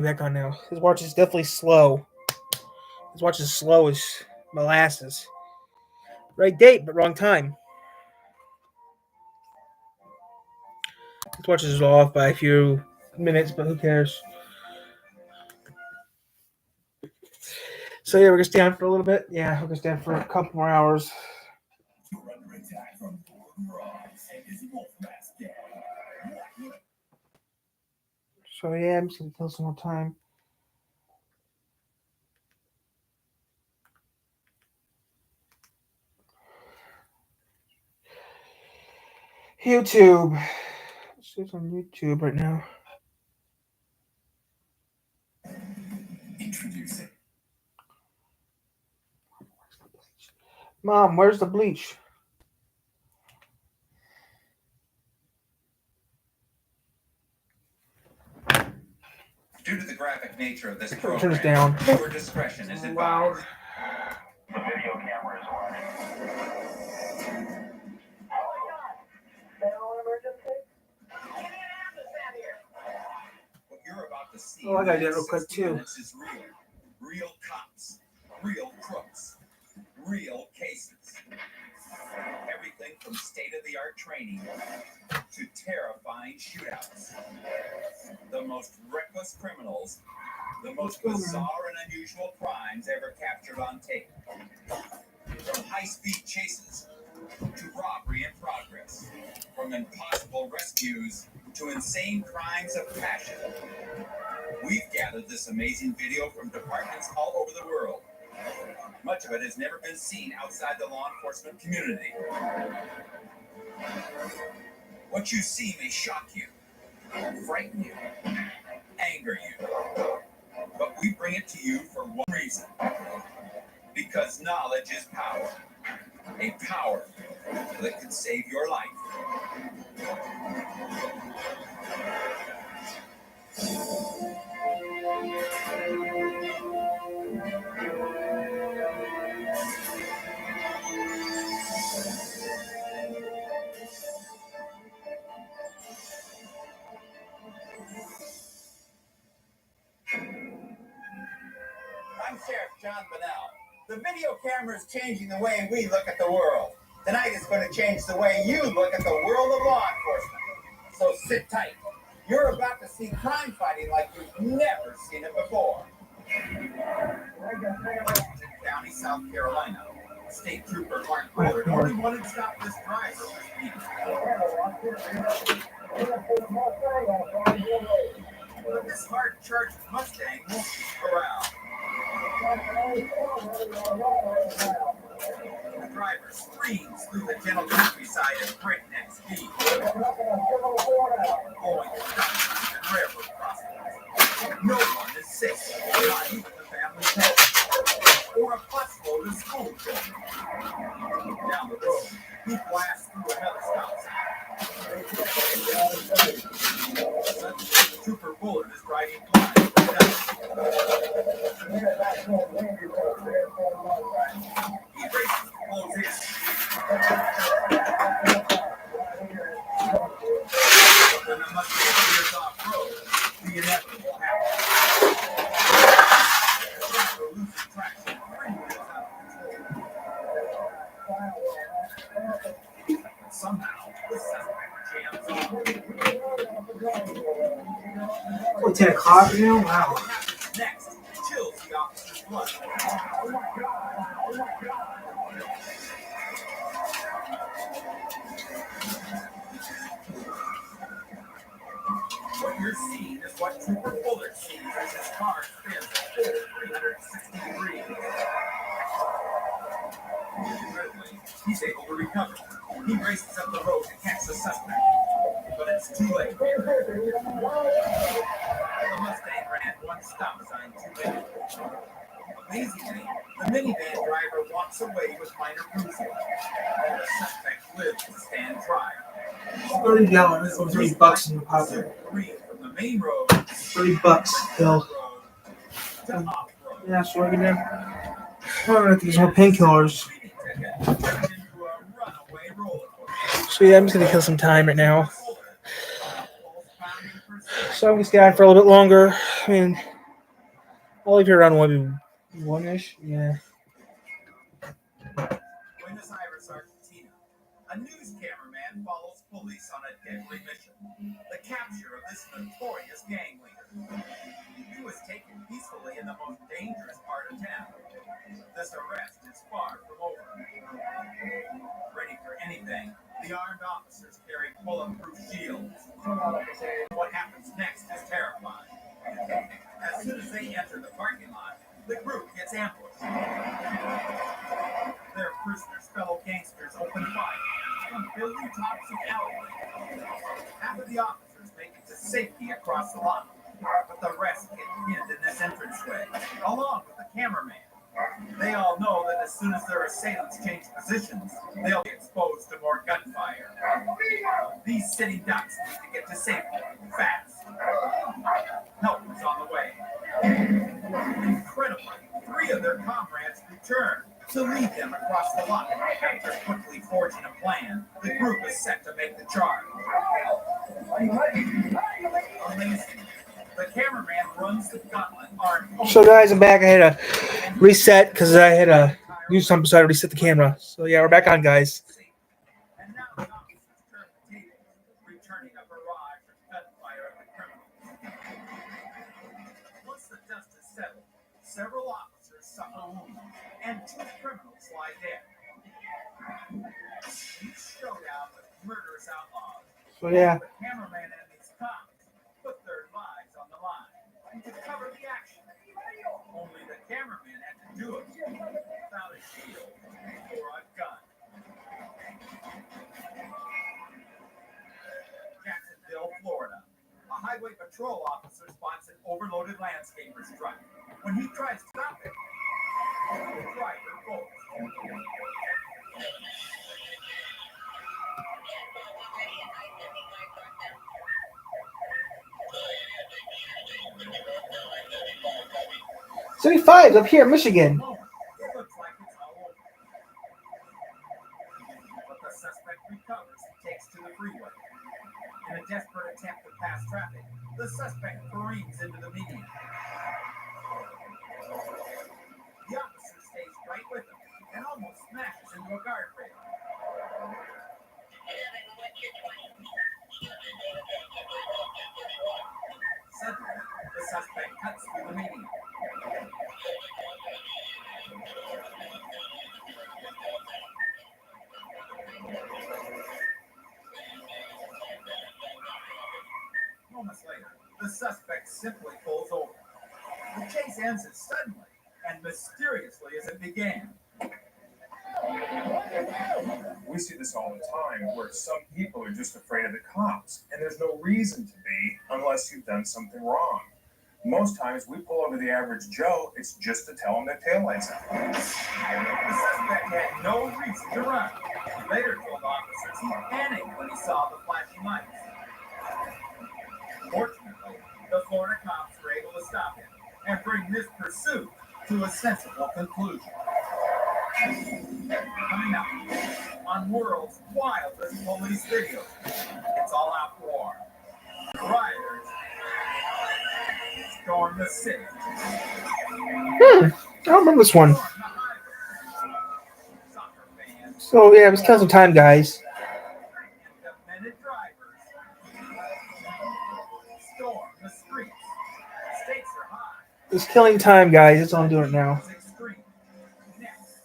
Back on now. His watch is definitely slow. His watch is slow as molasses. Right date, but wrong time. His watch is off by a few minutes, but who cares? So yeah, we're gonna stay on for a little bit. Yeah, we're gonna stay on for a couple more hours. So yeah, I'm just gonna kill some more time. YouTube. Let's see what's on YouTube right now. Introducing. Mom, where's the bleach? Due to the graphic nature of this program, turn this down. Viewer discretion is advised. The video camera is running. What you're about to see Oh, I gotta do in that real quick, 60 too. minutes is real. Real cops, real crooks, real cases. Everything from state-of-the-art training to terrifying shootouts. The most reckless criminals, the most bizarre and unusual crimes ever captured on tape. From high-speed chases to robbery in progress. From impossible rescues to insane crimes of passion. We've gathered this amazing video from departments all over the world. Much of it has never been seen outside the law enforcement community. What you see may shock you, frighten you, anger you. But we bring it to you for one reason. Because knowledge is power. A power that can save your life. I'm Sheriff John Bonnell. The video camera is changing the way we look at the world. Tonight is going to change the way you look at the world of law enforcement. So sit tight. You're about to see crime fighting like you've never seen it before. Washington County, South Carolina. State Trooper Mark Bullard only wanted to stop this driver for speeding. But this hard-charged Mustang won't keep around. The driver screams through the gentle countryside at breakneck speed. Going stop signs and railroad crossings. No one is safe, not even the family pet. Or a busload of school children. Down the road, he blasts through another stop sign. Suddenly, Trooper Bullard is driving blind. He races to close in. When the Mustang veers off-road, the inevitable happens. The driver loses traction, freeway is out of control. Somehow, the suspect jams on. Oh, 10 o'clock now? Wow. What happens next chills the officer's blood. What you're seeing is what Trooper Bullard sees as his car spins a full 360 degrees. Incredibly, he's able to recover. He races up the road to catch the suspect. But it's too late. The Mustang ran one stop sign too late. Amazingly, the minivan driver walks away with minor bruises. And the suspect lives to stand trial. $30. So $30 in your pocket. From the main road, $30, Bill. to off-road. Yeah, so we're gonna. Oh, I think there's more painkillers. So yeah, I'm just gonna kill some time right now. So I'm gonna stay on for a little bit longer. I mean, I'll leave here around one-ish. Yeah. Buenos Aires, Argentina. A news cameraman follows police on a deadly mission. The capture of this notorious gang leader. He was taken peacefully in the most dangerous part of town. This arrest is far from over. Ready for anything, the armed officers carry bulletproof shields. What happens next is terrifying. As soon as they enter the parking lot, the group gets ambushed. Their prisoners' fellow gangsters open fire from building tops of alleyways. Half of the officers make it to safety across the lot, but the rest get pinned in this entranceway, along with the cameraman. They all know that as soon as their assailants change positions, they'll be exposed to more gunfire. These city ducks need to get to safety fast. Help is on the way. Incredibly, 3 of their comrades return to lead them across the lot. After quickly forging a plan, the group is set to make the charge. Amazing. The cameraman runs the gauntlet armed. So guys, I'm back. I had to reset because I had to do something, so I had to reset the camera. So yeah, we're back on, guys. And now the officers turn the tables, returning a barrage of gunfire at the criminals. Once the dust is settled, several officers suffer wounds, and 2 criminals lie dead. Each showdown with murderous outlaws. So yeah, The cameraman and his cops put their lives on the line to cover the action. Only the cameraman had to do it without a shield or a gun. Jacksonville, Florida. A highway patrol officer spots an overloaded landscaper's truck. When he tries to stop it, the driver bolts. '75's up here in Michigan. It looks like it's all over. But the suspect recovers and takes to the freeway. In a desperate attempt to pass traffic, the suspect careens into the median. The officer stays right with him and almost smashes into a guardrail. Suddenly, the suspect cuts through the median. Moments later, the suspect simply pulls over. The chase ends as suddenly and mysteriously as it began. We see this all the time where some people are just afraid of the cops, and there's no reason to be unless you've done something wrong. Most times we pull over the average Joe, it's just to tell them their taillight's out. The suspect had no reason to run. He later told officers he panicked when he saw the flashing lights. Fortunately, the Florida cops were able to stop him and bring this pursuit to a sensible conclusion. Coming up on world's wildest police video, it's all out war. Rioters storm the city. I don't remember this one. Storm the highway. Soccer fans So yeah, it was killing some time, guys. and demented drivers storm the streets. Stakes are high. It was killing time, guys. That's all I'm doing it now. It's extreme. Next.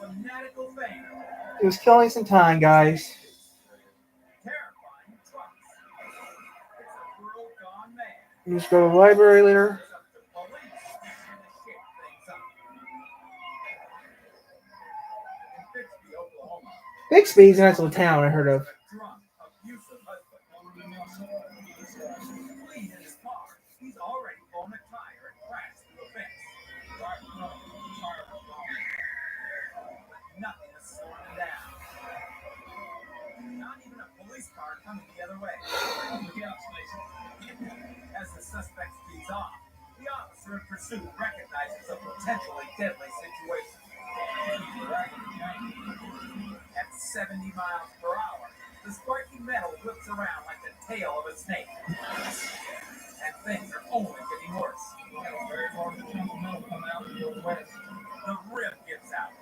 Fanatical fans. It was killing some time, guys. Terrifying trucks. It's a world gone mad. You just go to the library later. It's up to police to shake things up. In Bixby, Oklahoma, Bixby's a nice little town I heard of. a drunk, abusive husband. Fleeing in his car, he's already blown a tire and crashed through a fence. Nothing is slowing him down. Not even a police car coming the other way. As the suspect speeds off, the officer in pursuit recognizes a potentially deadly situation. At 70 miles per hour, The sparky metal whips around like the tail of a snake. And things are only getting worse. The rim gives out.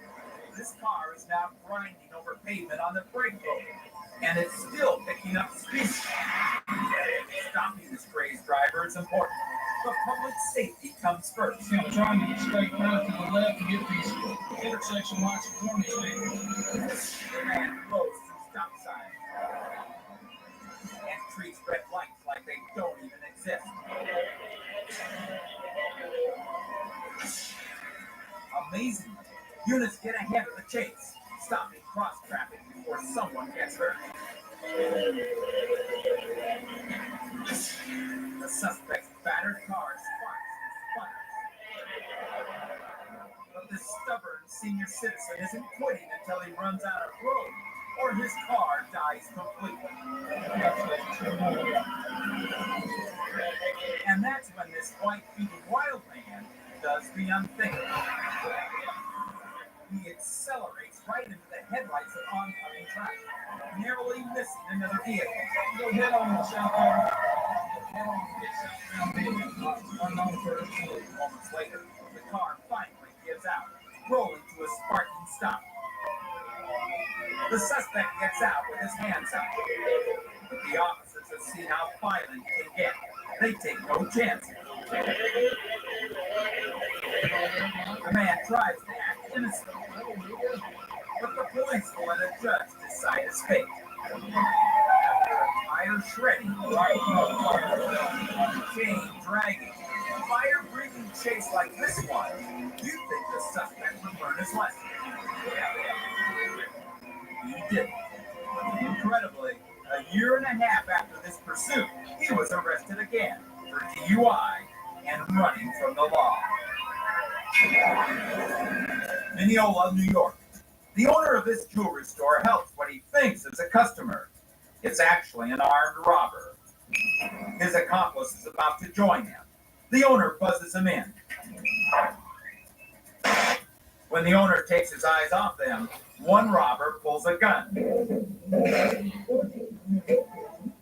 This car is now grinding over pavement on the brake road, and it's still picking up speed. Stopping this crazed driver is important, but public safety comes first. I'm trying to get straight out to the left and get these intersection lights and warning signals. The man blows through stop signs and treats red lights like they don't even exist. Amazingly, units get ahead of the chase, stopping cross traffic before someone gets hurt. The suspect's battered car sparks and sputters. But this stubborn senior citizen isn't quitting until he runs out of road or his car dies completely. And that's when this white-beaten wild man does the unthinkable. He accelerates right into the headlights of oncoming traffic, narrowly missing another vehicle. Go head on the southbound. Head on to get southbound. Unknown first. Moments later, the car finally gives out, rolling to a sparking stop. The suspect gets out with his hands up, but the officers have seen how violent he can get. They take no chances. The man tries to act innocent, but the police will let a judge decide his fate. After a tire shredding, chain dragging, fire-breathing chase like this one, you'd think the suspect would learn his lesson. He didn't. Incredibly, a year and a half after this pursuit, he was arrested again for DUI and running from the law. Mineola, New York. The owner of this jewelry store helps what he thinks is a customer. It's actually an armed robber. His accomplice is about to join him. The owner buzzes him in. When the owner takes his eyes off them, one robber pulls a gun.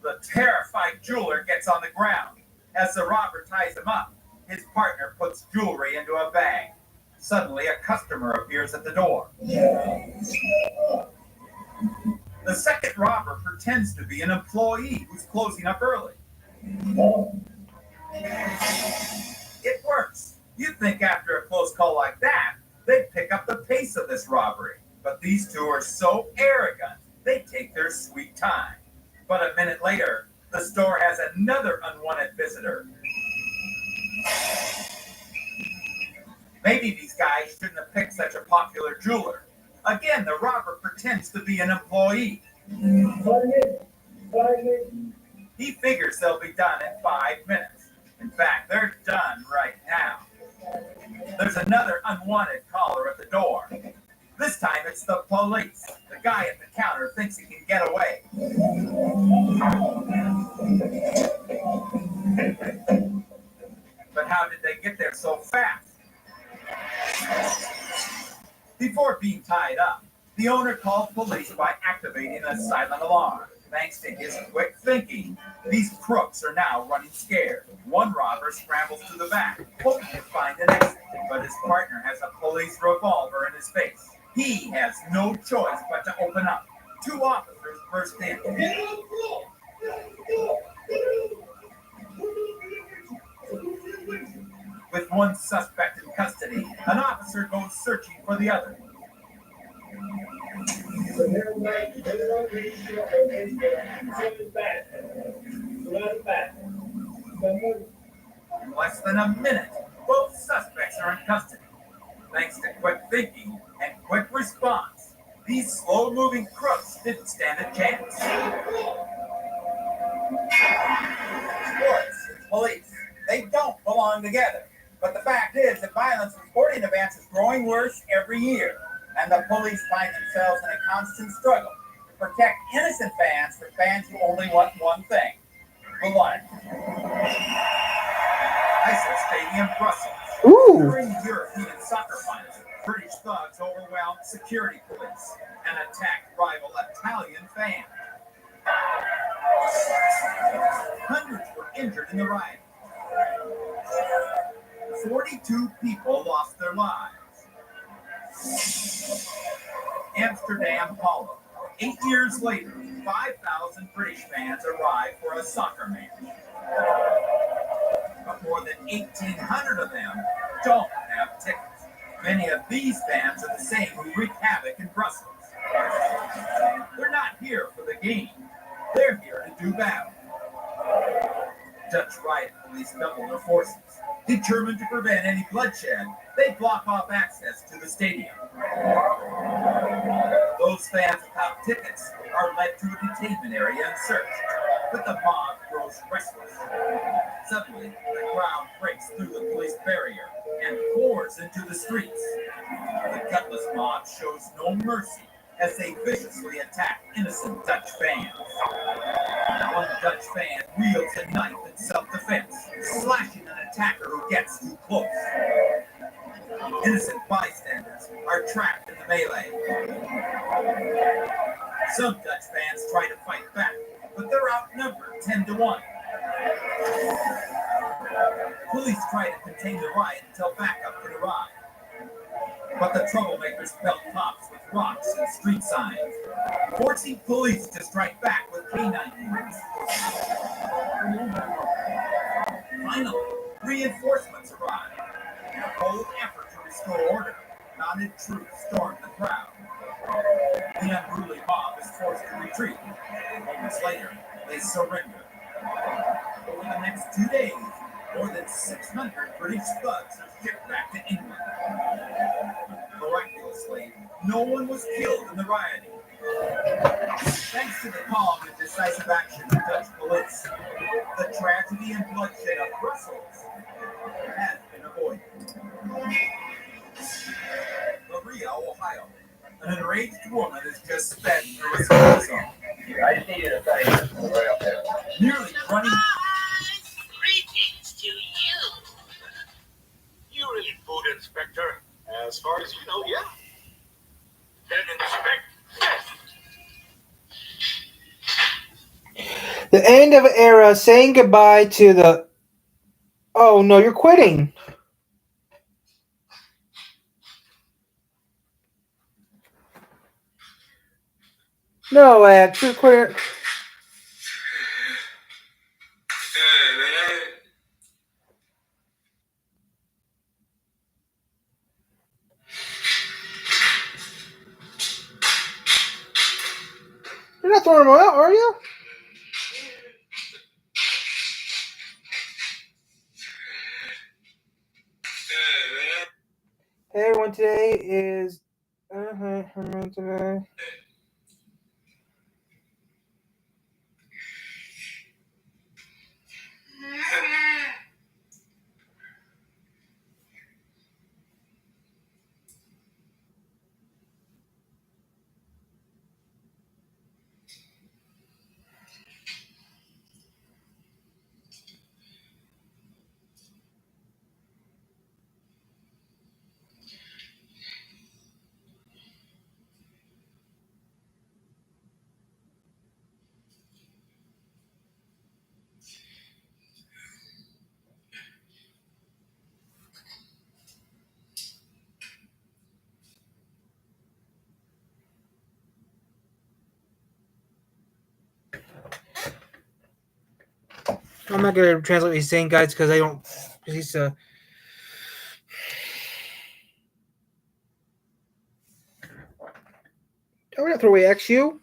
The terrified jeweler gets on the ground. As the robber ties him up, his partner puts jewelry into a bag. Suddenly, a customer appears at the door. The second robber pretends to be an employee who's closing up early. It works. You'd think after a close call like that, they'd pick up the pace of this robbery. But these two are so arrogant, they take their sweet time. But a minute later, the store has another unwanted visitor. Maybe these guys shouldn't have picked such a popular jeweler. Again, the robber pretends to be an employee. He figures they'll be done in 5 minutes. In fact, they're done right now. There's another unwanted caller at the door. This time it's the police. The guy at the counter thinks he can get away. But how did they get there so fast? Before being tied up, the owner called police by activating a silent alarm. Thanks to his quick thinking, these crooks are now running scared. One robber scrambles to the back, hoping to find an exit, but his partner has a police revolver in his face. He has no choice but to open up. Two officers burst in. With one suspect in custody, an officer goes searching for the other. In less than a minute, both suspects are in custody. Thanks to quick thinking and quick response, these slow-moving crooks didn't stand a chance. Sports and police, they don't belong together. But the fact is that violence in sporting events is growing worse every year, and the police find themselves in a constant struggle to protect innocent fans from fans who only want one thing: blood. ISIS Stadium, Brussels. Ooh. During the European soccer finals, British thugs overwhelmed security police and attacked rival Italian fans. injured in the riot. 42 people lost their lives. Amsterdam Holland. 8 years later, 5,000 British fans arrived for a soccer match. But more than 1,800 of them don't have tickets. Many of these fans are the same who wreak havoc in Brussels. They're not here for the game. They're here to do battle. Dutch riot police doubled their forces. Determined to prevent any bloodshed, they block off access to the stadium. Those fans without tickets are led to a detainment area and searched, but the mob grows restless. Suddenly, the crowd breaks through the police barrier and pours into the streets. The gutless mob shows no mercy as they viciously attack innocent Dutch fans. One Dutch fan wields a knife in self-defense, slashing an attacker who gets too close. Innocent bystanders are trapped in the melee. Some Dutch fans try to fight back, but they're outnumbered 10-1. Police try to contain the riot until backup can arrive. But the troublemakers pelt cops with rocks and street signs, forcing police to strike back with canine units. Finally, reinforcements arrive. In a bold effort to restore order, mounted troops storm the crowd. The unruly mob is forced to retreat. Moments later, they surrender. Over the next 2 days, more than 600 British thugs are shipped back to England. Miraculously, no one was killed in the rioting. Thanks to the calm and decisive action of Dutch police, the tragedy and bloodshed of Brussels has been avoided. Maria, Ohio. An enraged woman has just sped through a school zone. I just needed a second. Right up there. Nearly running. Greetings to you. You're a food inspector. As far as you know, yeah. Then inspect. The end of an era, saying goodbye to the. Oh no, you're quitting. No, you're quitting. You're not throwing them out, are you? Hey everyone, today is today. I'm not gonna translate what he's saying, guys, because I don't. Because he's I'm gonna throw away XU.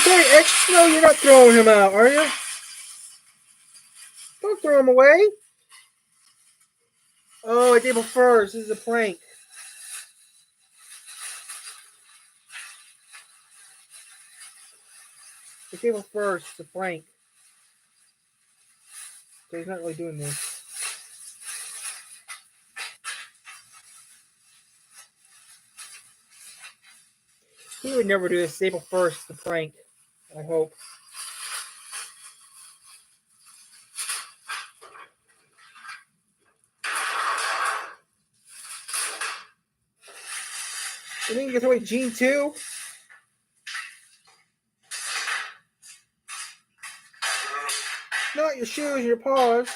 Sorry, X. No, you're not throwing him out, are you? Don't throw him away. Oh, it's April 1st. This is a prank. Disable first, the flank. So he's not really doing this. He would never do this. Disable first, the flank. I hope. You think he gets away Gene too? Not your shoes, your paws.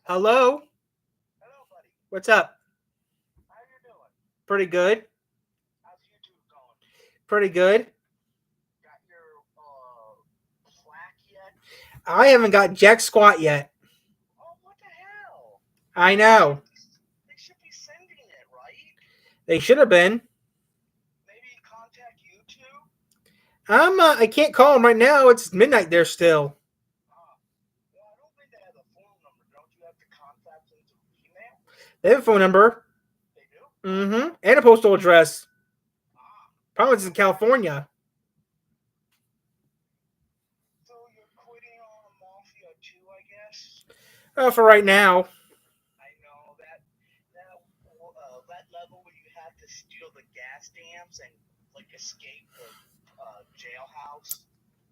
Hello? Hello, buddy. What's up? How you doing? Pretty good. How's YouTube going? Pretty good. Got your plaque yet? I haven't got jack squat yet. Oh, what the hell? I know. They should be sending it, right? They should have been. Maybe contact YouTube? I can't call them right now. It's midnight there still. Well, I don't think they have a phone number. Don't you have to contact them through email? They have a phone number. They do? Mm-hmm. And a postal address. Probably it's in California. So you're quitting on Mafia 2, I guess? For right now. I know that level where you have to steal the gas dams and like escape the jailhouse.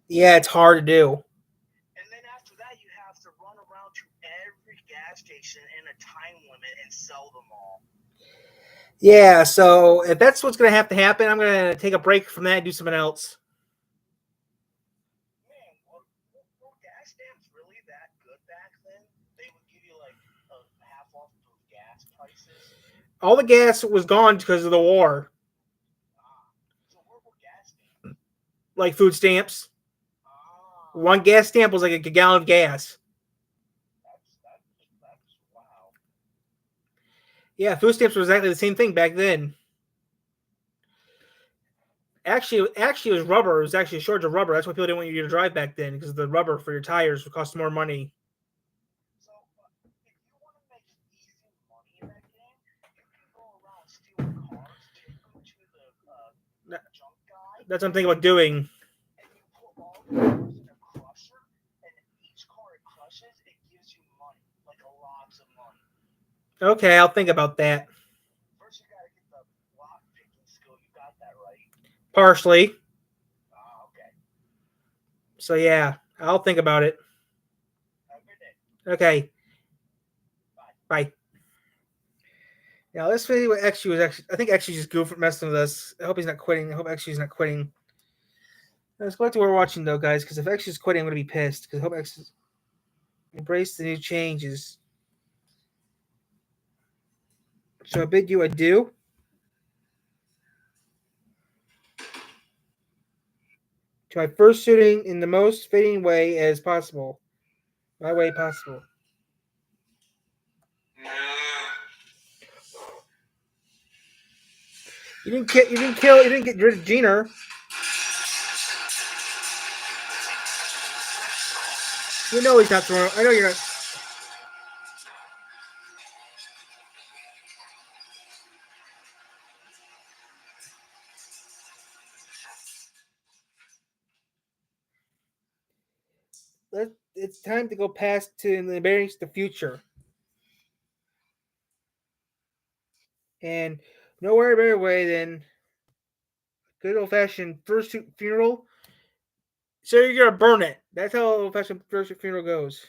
Yeah, it's hard to do. And then after that, you have to run around to every gas station in a time limit and sell them all. Yeah, so if that's what's going to have to happen, I'm going to take a break from that and do something else. Man, were gas stamps really that good back then? They would give you like a half off of gas prices? All the gas was gone because of the war. So what were gas stamps? Like food stamps. One gas stamp was like a gallon of gas. That's wow. Yeah, food stamps were exactly the same thing back then. Actually, it was rubber. It was actually a shortage of rubber. That's why people didn't want you to drive back then, because the rubber for your tires would cost more money. So if you want to make easy money in that game, you can go around stealing cars, take them to the junk guy. That's what I'm thinking about doing. And you put all the cars in a crusher, and each car it crushes, it gives you money, like lots of money. Okay, I'll think about that. First, you gotta get the lock picking skill. You got that right? Partially. Okay. So yeah, I'll think about it. Have a good day. Okay. Bye. Now let's see what XU was actually. I think XU just goofed messing with us. I hope he's not quitting. I hope XU's not quitting. Let's go back to what we're watching though, guys. Because if XU's quitting, I'm gonna be pissed. Because I hope XU's embrace the new changes. So I bid you adieu. To my first shooting in the most fitting way as possible. My way possible. You didn't get rid of Jeaner. You know he's not throwing. I know you're not. It's time to go past to embrace the future. And nowhere better way than good old fashioned first funeral. So you're gonna burn it. That's how old fashioned first funeral goes.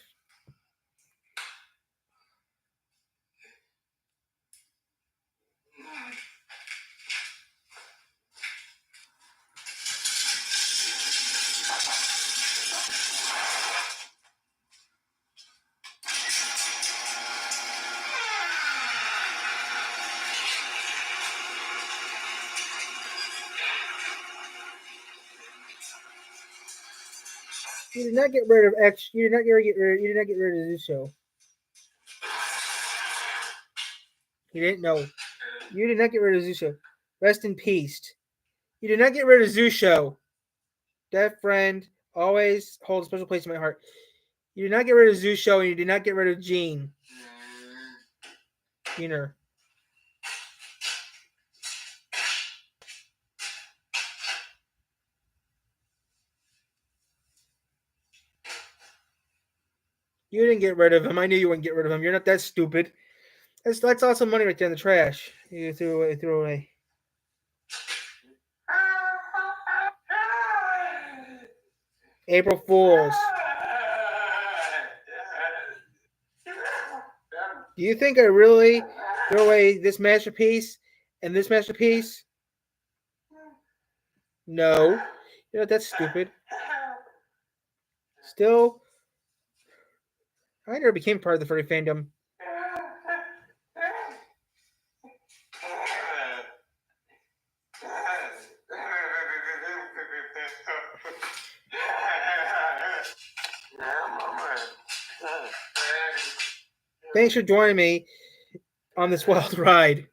You did not get rid of X. You did not get rid. You did not get rid of Zusho. You didn't know. You did not get rid of Zusho. Rest in peace. You did not get rid of Zusho. That friend always holds a special place in my heart. You did not get rid of Zusho, and you did not get rid of Jean. Keener. You didn't get rid of him. I knew you wouldn't get rid of him. You're not that stupid. That's awesome money right there in the trash. You threw away. April Fools. Do you think I really throw away this masterpiece and this masterpiece? No. You know, that's stupid. Still, I never became part of the furry fandom. Thanks for joining me on this wild ride.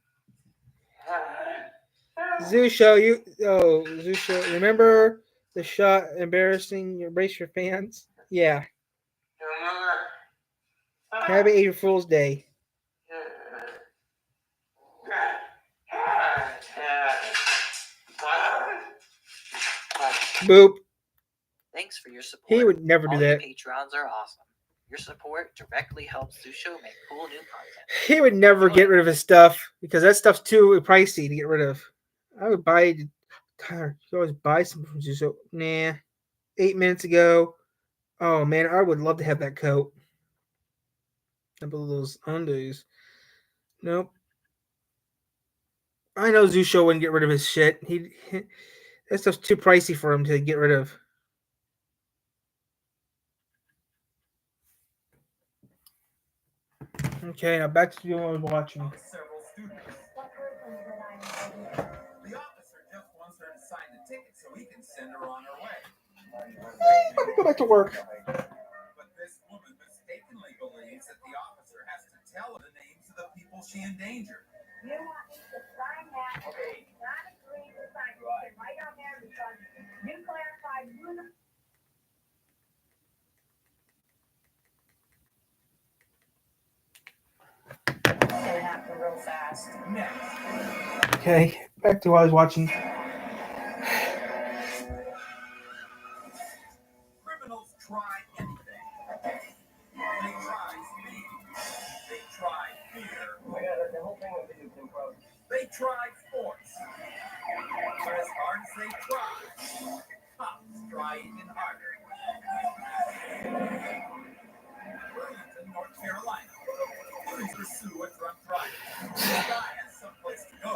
Zusho, Zusho, remember the shot embarrassing embrace your fans? Yeah. Happy April Fool's Day. Boop. Thanks for your support. He would never do All that. you Patreons are awesome. Your support directly helps Zusho make cool new content. He would never get rid of his stuff because that stuff's too pricey to get rid of. I would buy. God, you always buy something from Zusho. Nah. 8 minutes ago. Oh man, I would love to have that coat. I believe those undies. Nope. I know Zusho wouldn't get rid of his shit. That stuff's too pricey for him to get rid of. Okay, now back to what I was watching. Several students. The officer just wants her to sign the ticket so he can send her on her way. Let me go back to work. But this woman mistakenly believes that the officer has to tell her the names of the people she endangered. You want me to sign that? Okay. Not agree to sign. You can write on there because you clarified you the It happened real fast. Next. Okay, back to what I was watching. Criminals try anything. They try speed. They try fear. The whole thing with video came from. They try force. But as hard as they try, cops try even harder. Burlington, North Carolina. Police pursue a drunk driver. The guy has someplace to go,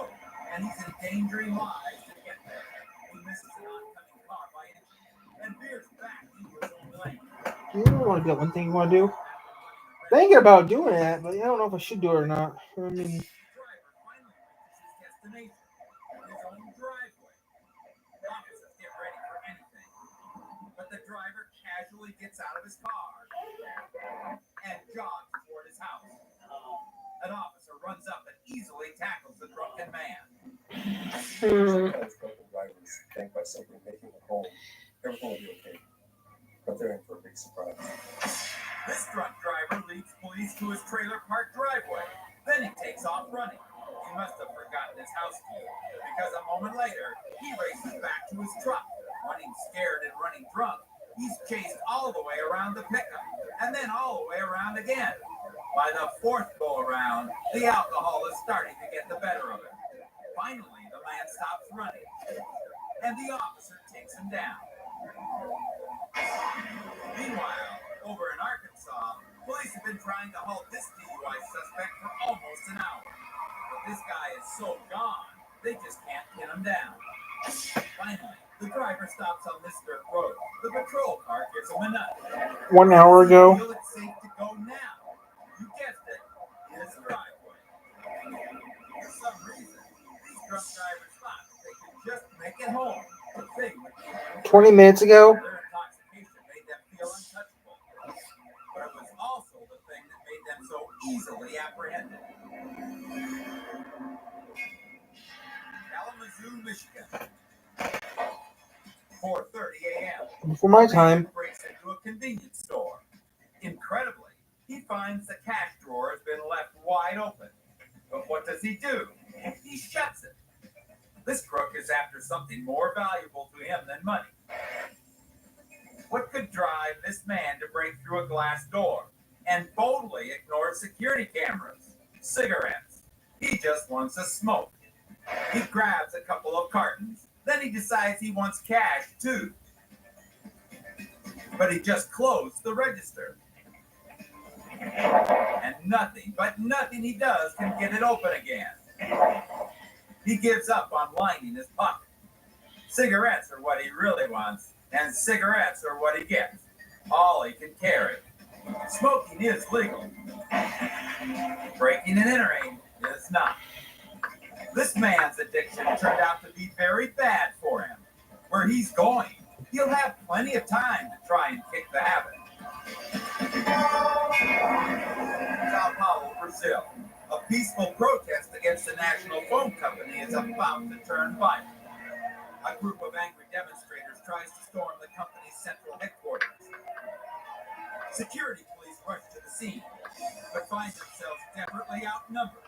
and he's endangering lives to get there. He misses an oncoming car by inches and veers back into his own lane. You don't want to do that one thing you want to do. Thinking about doing that, but I don't know if I should do it or not. I mean, The driver finally reaches his destination, his own driveway. Officers get ready for anything, but the driver casually gets out of his car and jogs toward his house. An officer runs up and easily tackles the drunken man. Sometimes drunken drivers think by simply making it home, everything will be okay. But they're in for a big surprise. This drunk driver leads police to his trailer park driveway. Then he takes off running. He must have forgotten his house key, because a moment later, he races back to his truck. Running scared and running drunk, he's chased all the way around the pickup, and then all the way around again. By the fourth go-around, the alcohol is starting to get the better of him. Finally, the man stops running, and the officer takes him down. Meanwhile, over in Arkansas, police have been trying to halt this DUI suspect for almost an hour. But this guy is so gone, they just can't pin him down. Finally, the driver stops on this dirt road. The patrol car gives him a nut. 1 hour ago. Feel it's safe to go now. You guessed it, his driveway. For some reason, these drunk drivers thought that they could just make it home. The thing would be 20 minutes ago. their intoxication made them feel easily apprehended. Kalamazoo, Michigan. 4:30 a.m. Before my A man time. breaks into a convenience store. Incredibly, he finds the cash drawer has been left wide open. But what does he do? He shuts it. This crook is after something more valuable to him than money. What could drive this man to break through a glass door and boldly ignore security cameras? Cigarettes. He just wants a smoke. He grabs a couple of cartons. Then he decides he wants cash too. But he just closed the register. And nothing he does can get it open again. He gives up on lining his pocket. Cigarettes are what he really wants, and cigarettes are what he gets. All he can carry. Smoking is legal. Breaking and entering is not. This man's addiction turned out to be very bad for him. Where he's going, he'll have plenty of time to try and kick the habit. Sao Paulo, Brazil. A peaceful protest against the national phone company is about to turn violent. A group of angry demonstrators tries to storm the company's central headquarters. Security police rush to the scene, but find themselves desperately outnumbered.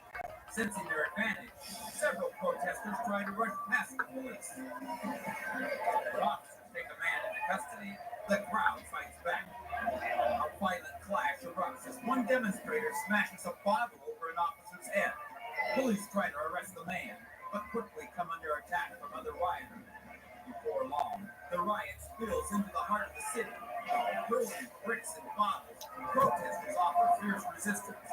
Sensing their advantage, several protesters try to rush past the police. When officers take a man into custody, the crowd fights back. A violent clash erupts as one demonstrator smashes a bottle over an officer's head. Police try to arrest the man, but quickly come under attack from other rioters. Before long, the riot spills into the heart of the city. Throwing bricks and bottles, protesters offer fierce resistance,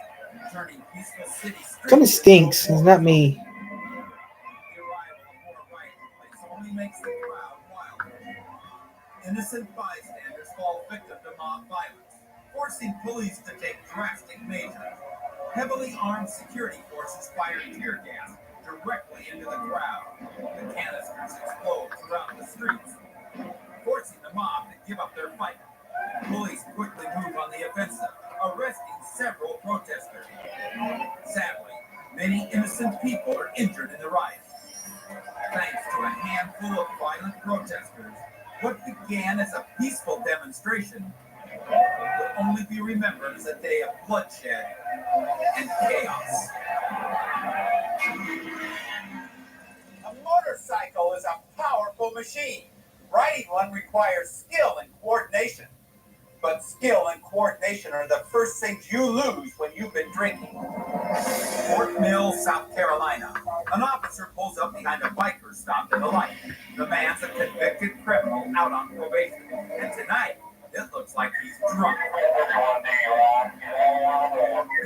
turning peaceful city streets. Kind of stinks. It's not me. The arrival of more riot police only makes the crowd wilder. Innocent bystanders fall victim to mob violence, forcing police to take drastic measures. Heavily armed security forces fire tear gas directly into the crowd. The canisters explode throughout the streets, forcing the mob to give up their fight. Police quickly move on the offensive, arresting several protesters. Sadly, many innocent people are injured in the riot. Thanks to a handful of violent protesters, what began as a peaceful demonstration will only be remembered as a day of bloodshed and chaos. A motorcycle is a powerful machine. Riding one requires skill and coordination. But skill and coordination are the first things you lose when you've been drinking. Fort Mill, South Carolina. An officer pulls up behind a biker stopped at a light. The man's a convicted criminal out on probation. And tonight, it looks like he's drunk.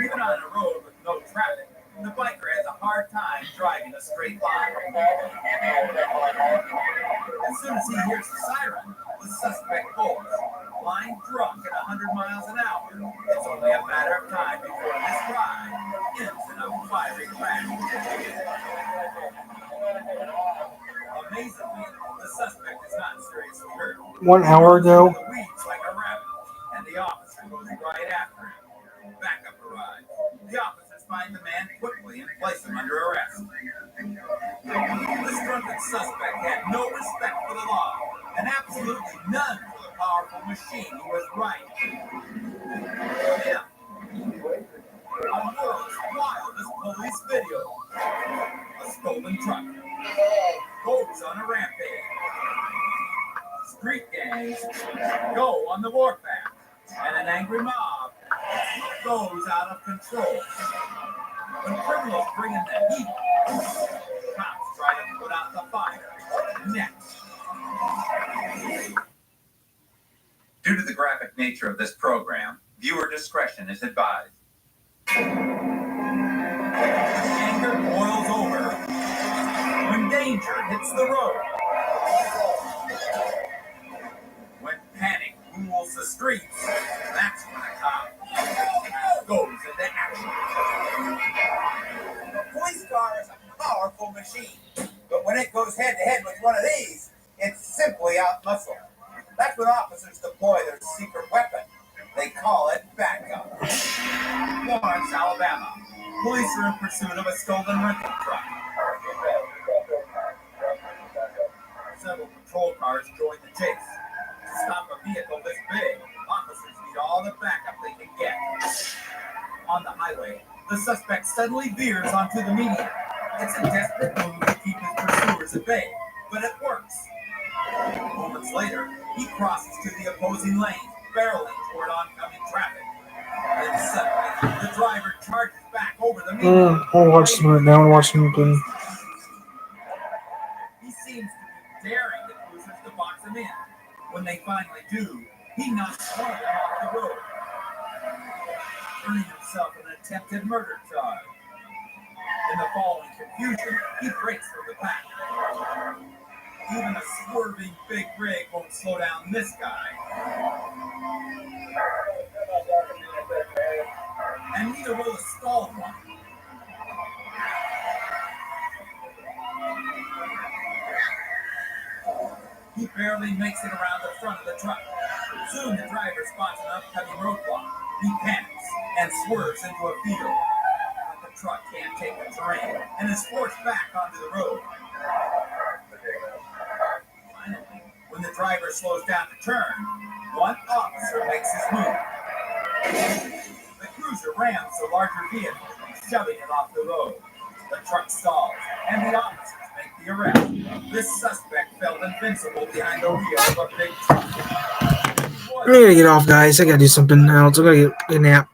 Even on a road with no traffic, the biker has a hard time driving a straight line. As soon as he hears the siren, the suspect pulls. Lying drunk at 100 miles an hour, it's only a matter of time before this ride ends in a fiery crash. Amazingly, the suspect is not seriously hurt. 1 hour ago. The weeds like a rabbit, and the officer goes right after him. Backup arrives. The officers find the man quickly and place him under arrest. This drunken suspect had no respect for the law, and absolutely none for the powerful machine he was riding. For him, the world's wildest police video. A stolen truck goes on a rampage. Street gangs go on the warpath, and an angry mob goes out of control. When criminals bring in the heat, cops try to put out the fire. Next. Due to the graphic nature of this program, viewer discretion is advised. Anger boils over when danger hits the road. When panic rules the streets, that's when a cop goes into action. A police car is a powerful machine, but when it goes head-to-head with one of these, it's simply outmuscled. That's when officers deploy their secret weapon, They call it backup. Lawrence, Alabama. Police are in pursuit of a stolen rental truck. Several patrol cars join the chase. To stop a vehicle this big, officers need all the backup they can get. On the highway, the suspect suddenly veers onto the median. It's a desperate move to keep his pursuers at bay, but it works. Moments later, he crosses to the opposing lane, barreling toward oncoming traffic. Then suddenly, the driver charges back over the median. I'll watch some right now. I'll watch some again. He seems to be daring the cruisers to box him in. When they finally do, he knocks one of them off the road, earning himself an attempted murder charge. In the following confusion, he breaks from the pack. Even a swerving big rig won't slow down this guy. And neither will a stalled one. He barely makes it around the front of the truck. Soon the driver spots an upcoming roadblock. He panics and swerves into a field. But the truck can't take the terrain and is forced back onto the road. Finally, when the driver slows down to turn, one officer makes his move. The cruiser rams the larger vehicle, shoving it off the road. The truck stalls, and the officers make the arrest. This suspect felt invincible behind the wheel of a big truck. I gotta get off, guys. I gotta do something else. I'm gonna get a nap.